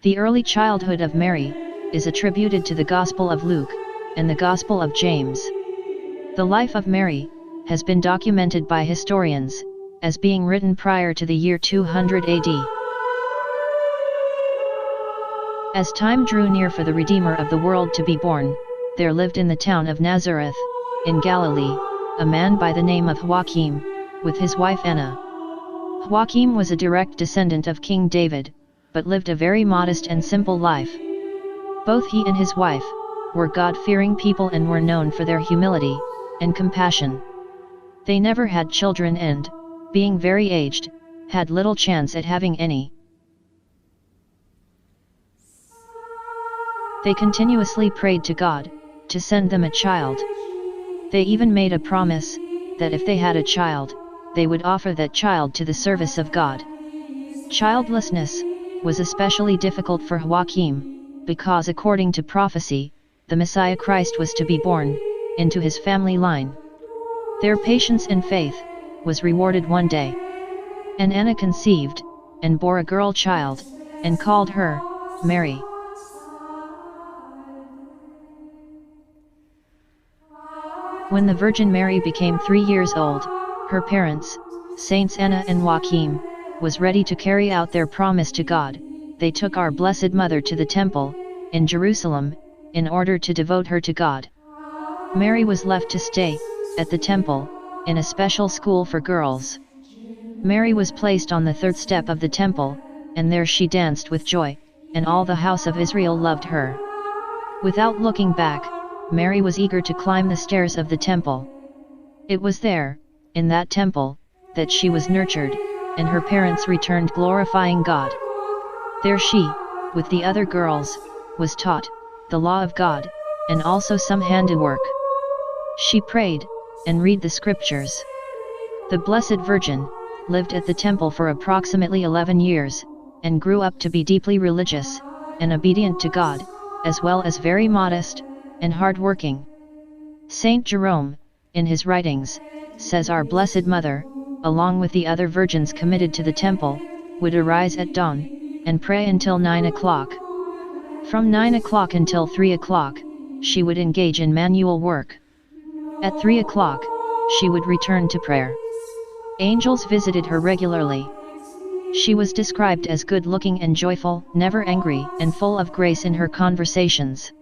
The early childhood of Mary is attributed to the Gospel of Luke and the Gospel of James. The life of Mary has been documented by historians as being written prior to the year 200 AD. As time drew near for the Redeemer of the world to be born, there lived in the town of Nazareth, in Galilee, a man by the name of Joachim, with his wife Anna. Joachim was a direct descendant of King David, but lived a very modest and simple life. Both he and his wife were God-fearing people and were known for their humility and compassion. They never had children and, being very aged, had little chance at having any. They continuously prayed to God to send them a child. They even made a promise that if they had a child, they would offer that child to the service of God. Childlessness was especially difficult for Joachim, because according to prophecy, the Messiah Christ was to be born into his family line. Their patience and faith was rewarded one day. And Anna conceived, and bore a girl child, and called her Mary. When the Virgin Mary became 3 years old, her parents, Saints Anna and Joachim, was ready to carry out their promise to God. They took our Blessed Mother to the temple, in Jerusalem, in order to devote her to God. Mary was left to stay, at the temple, in a special school for girls. Mary was placed on the 3rd step of the temple, and there she danced with joy, and all the house of Israel loved her. Without looking back, Mary was eager to climb the stairs of the temple. It was there, in that temple, that she was nurtured, and her parents returned glorifying God. There she, with the other girls, was taught the law of God, and also some handiwork. She prayed, and read the scriptures. The Blessed Virgin lived at the temple for approximately 11 years, and grew up to be deeply religious, and obedient to God, as well as very modest, and hard-working. Saint Jerome, in his writings, says our Blessed Mother, along with the other virgins committed to the temple, would arise at dawn, and pray until 9 o'clock. From 9 o'clock until 3 o'clock, she would engage in manual work. At 3 o'clock, she would return to prayer. Angels visited her regularly. She was described as good-looking and joyful, never angry, and full of grace in her conversations.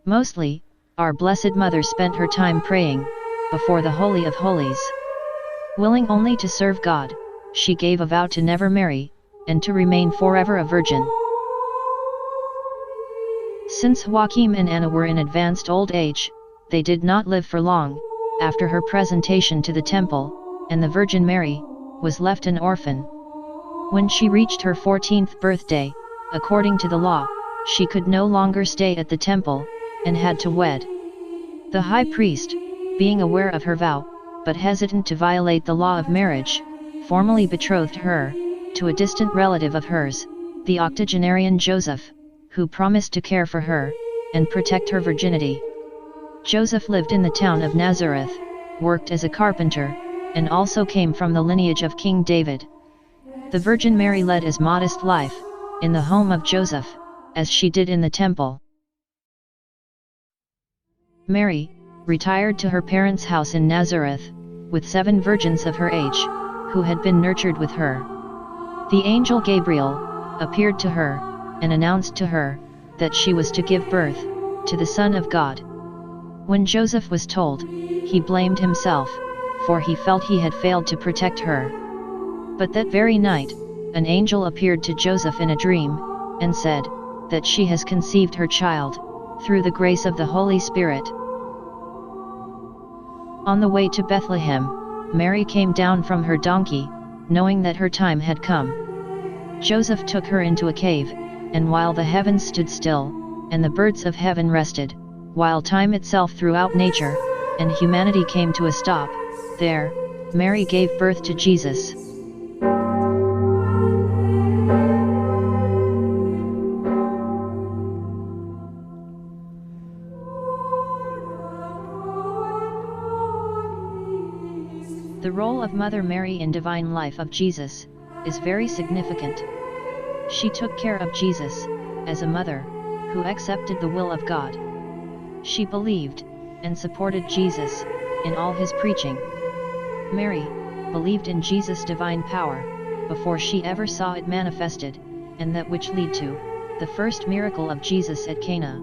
Mostly, our Blessed Mother spent her time praying before the Holy of Holies. Willing only to serve God, she gave a vow to never marry, and to remain forever a virgin. Since Joachim and Anna were in advanced old age, they did not live for long. After her presentation to the temple, and the Virgin Mary was left an orphan. When she reached her 14th birthday, according to the law, she could no longer stay at the temple, and had to wed. The high priest, being aware of her vow, but hesitant to violate the law of marriage, formally betrothed her to a distant relative of hers, the octogenarian Joseph, who promised to care for her and protect her virginity. Joseph lived in the town of Nazareth, worked as a carpenter, and also came from the lineage of King David. The Virgin Mary led as modest life in the home of Joseph, as she did in the temple. Mary retired to her parents' house in Nazareth, with 7 virgins of her age, who had been nurtured with her. The angel Gabriel appeared to her, and announced to her that she was to give birth to the Son of God. When Joseph was told, he blamed himself, for he felt he had failed to protect her. But that very night, an angel appeared to Joseph in a dream, and said that she has conceived her child through the grace of the Holy Spirit. On the way to Bethlehem, Mary came down from her donkey, knowing that her time had come. Joseph took her into a cave, and while the heavens stood still, and the birds of heaven rested, while time itself throughout nature and humanity came to a stop, there, Mary gave birth to Jesus. The role of Mother Mary in divine life of Jesus is very significant. She took care of Jesus as a mother, who accepted the will of God. She believed, and supported Jesus, in all his preaching. Mary believed in Jesus' divine power, before she ever saw it manifested, and that which led to the first miracle of Jesus at Cana.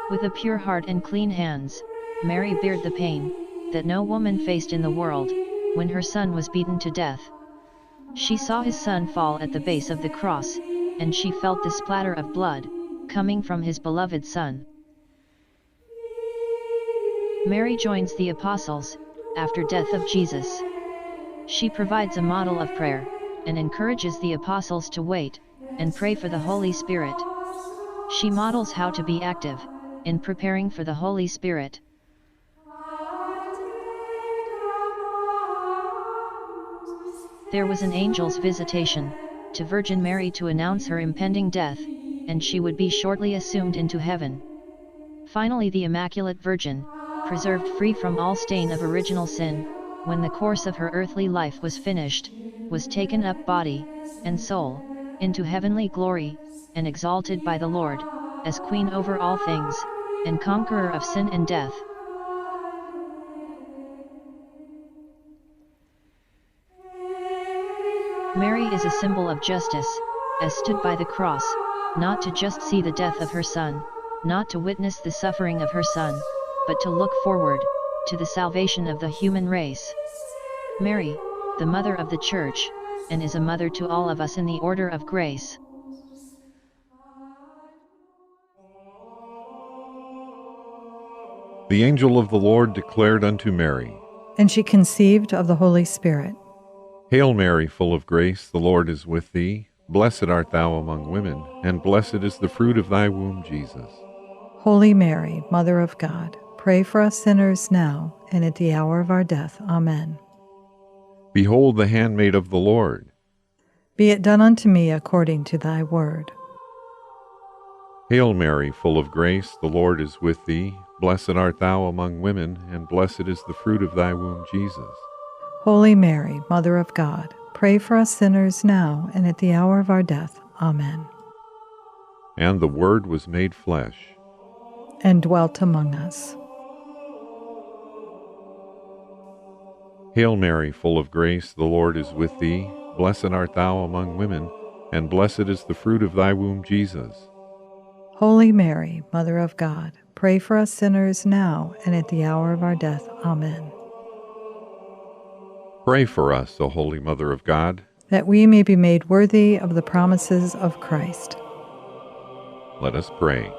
With a pure heart and clean hands, Mary bared the pain that no woman faced in the world, when her son was beaten to death. She saw his son fall at the base of the cross, and she felt the splatter of blood, coming from his beloved son. Mary joins the apostles, after death of Jesus. She provides a model of prayer, and encourages the apostles to wait, and pray for the Holy Spirit. She models how to be active, in preparing for the Holy Spirit. There was an angel's visitation to Virgin Mary to announce her impending death, and she would be shortly assumed into heaven. Finally, the Immaculate Virgin, preserved free from all stain of original sin, when the course of her earthly life was finished, was taken up body and soul into heavenly glory, and exalted by the Lord as Queen over all things, and conqueror of sin and death. Mary is a symbol of justice, as stood by the cross, not to just see the death of her son, not to witness the suffering of her son, but to look forward to the salvation of the human race. Mary, the Mother of the Church, and is a mother to all of us in the order of grace. The angel of the Lord declared unto Mary, and she conceived of the Holy Spirit. Hail Mary, full of grace, the Lord is with thee. Blessed art thou among women, and blessed is the fruit of thy womb, Jesus. Holy Mary, Mother of God, pray for us sinners now and at the hour of our death. Amen. Behold the handmaid of the Lord. Be it done unto me according to thy word. Hail Mary, full of grace, the Lord is with thee. Blessed art thou among women, and blessed is the fruit of thy womb, Jesus. Holy Mary, Mother of God, pray for us sinners now and at the hour of our death. Amen. And the Word was made flesh, and dwelt among us. Hail Mary, full of grace, the Lord is with thee. Blessed art thou among women, and blessed is the fruit of thy womb, Jesus. Holy Mary, Mother of God, pray for us sinners now and at the hour of our death. Amen. Pray for us, O Holy Mother of God, that we may be made worthy of the promises of Christ. Let us pray.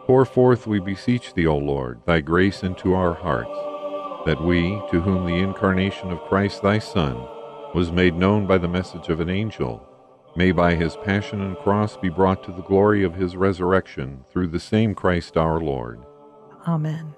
Pour forth, we beseech thee, O Lord, thy grace into our hearts, that we, to whom the incarnation of Christ thy Son was made known by the message of an angel, may by his passion and cross be brought to the glory of his resurrection through the same Christ our Lord. Amen.